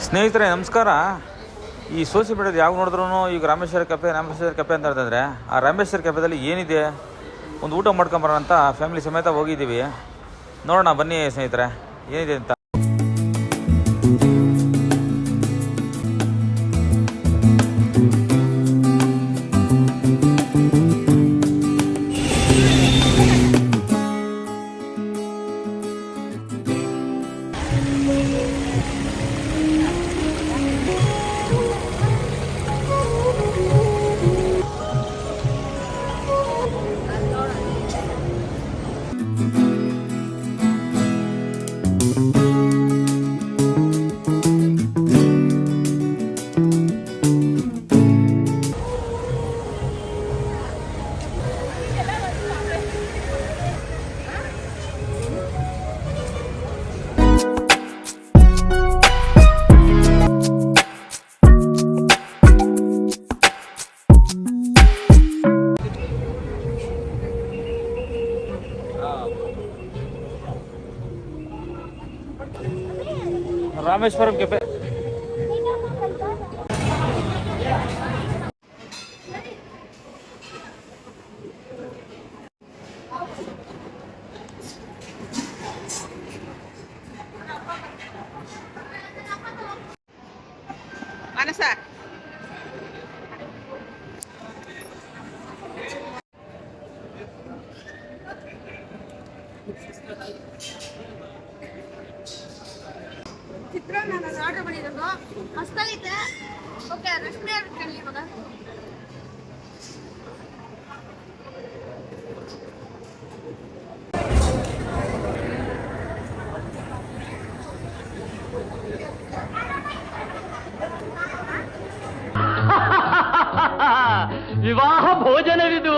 ಸ್ನೇಹಿತರೆ ನಮಸ್ಕಾರ. ಈ ಸೋಷಿಯಲ್ ಮೀಡಿಯಾದ ಯಾವಾಗ ನೋಡಿದ್ರೂ ಈಗ ರಾಮೇಶ್ವರ ಕೆಫೆ ಅಂತ ಹೇಳ್ತಿದ್ರೆ, ಆ ರಾಮೇಶ್ವರ ಕೆಫೆದಲ್ಲಿ ಏನಿದೆ ಒಂದು ಊಟ ಮಾಡ್ಕೊಂಬರೋಣ ಅಂತ ಫ್ಯಾಮಿಲಿ ಸಮೇತ ಹೋಗಿದ್ದೀವಿ. ನೋಡೋಣ ಬನ್ನಿ ಸ್ನೇಹಿತರೆ ಏನಿದೆ ಅಂತ. ರಾಮೇಶ್ವರಂ ಕೆಫೆ ಚಿತ್ರಾನ್ನ ನಾನು ಆರ್ಡರ್ ಮಾಡಿರೋದು ಮಸ್ತಾಗೈತೆ. ಓಕೆ, ರಶ್ಮಿ ಅವ್ರಿಗೆ ಇವಾಗ ವಿವಾಹ ಭೋಜನವಿದು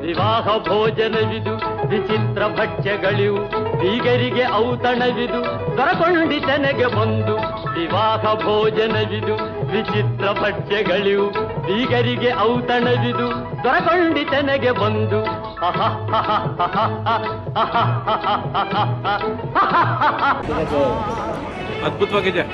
ವಿವಾಹ ಭೋಜನವಿದು ವಿಚಿತ್ರ ಭಕ್ಷ್ಯಗಳಿವು ಬೀಗರಿಗೆ ಔತಣವಿದು ದೊರಕೊಂಡಿತನೆಗೆ ಬಂದು. ವಿವಾಹ ಭೋಜನವಿದು ವಿಚಿತ್ರ ಭಕ್ಷ್ಯಗಳಿವು ಬೀಗರಿಗೆ ಔತಣವಿದು ದೊರಕೊಂಡಿತನೆಗೆ ಬಂದು. ಅದ್ಭುತವಾಗಿದೆ.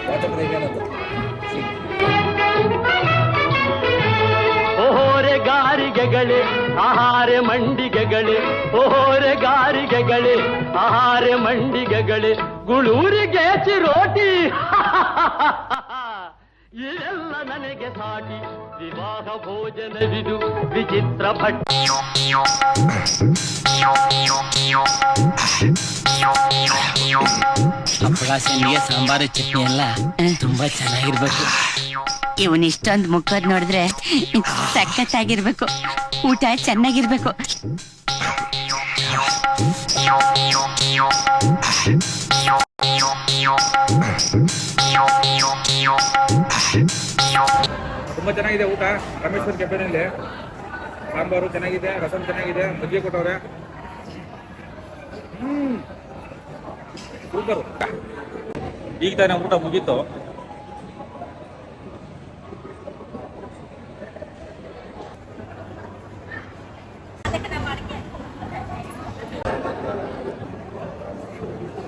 ಓಹೋರೆ ಗಾರಿಗೆಗಳೇ ಆಹಾರ ಮಂಡಿಗೆಗಳೇ, ಓಹೋರೆ ಗಾರಿಗೆಗಳೇ ಆಹಾರ ಮಂಡಿಗೆಗಳೇ, ಗುಳೂರಿಗೆ ಚಿರೋಟಿ ಇದೆಲ್ಲ ನನಗೆ ಸಾಟಿ. ವಿವಾಹ ಭೋಜನವಿದು ವಿಚಿತ್ರ ಹಪ್ಪಳ, ಸಂಡಿಗೆ, ಸಾಂಬಾರು, ಚಟ್ನಿ ಎಲ್ಲ ತುಂಬಾ ಚೆನ್ನಾಗಿರ್ಬೇಕು. ಇವನಿಷ್ಟೊಂದು ಮುಖದ್ ನೋಡಿದ್ರೆ ಸಖತ್ತಾಗಿರ್ಬೇಕು, ಊಟ ಚೆನ್ನಾಗಿರ್ಬೇಕು. ತುಂಬ ಚೆನ್ನಾಗಿದೆ ಊಟ ರಾಮೇಶ್ವರ ಕೆಫೆನಲ್ಲಿ. ಸಾಂಬಾರು ಚೆನ್ನಾಗಿದೆ, ರಸಂ ಚೆನ್ನಾಗಿದೆ, ಮಜ್ಜಿಗೆ ಕೊಟ್ಟವ್ರೆ. ಸೂಪರು. ಈಗ ತಾನೇ ಊಟ ಮುಗೀತು.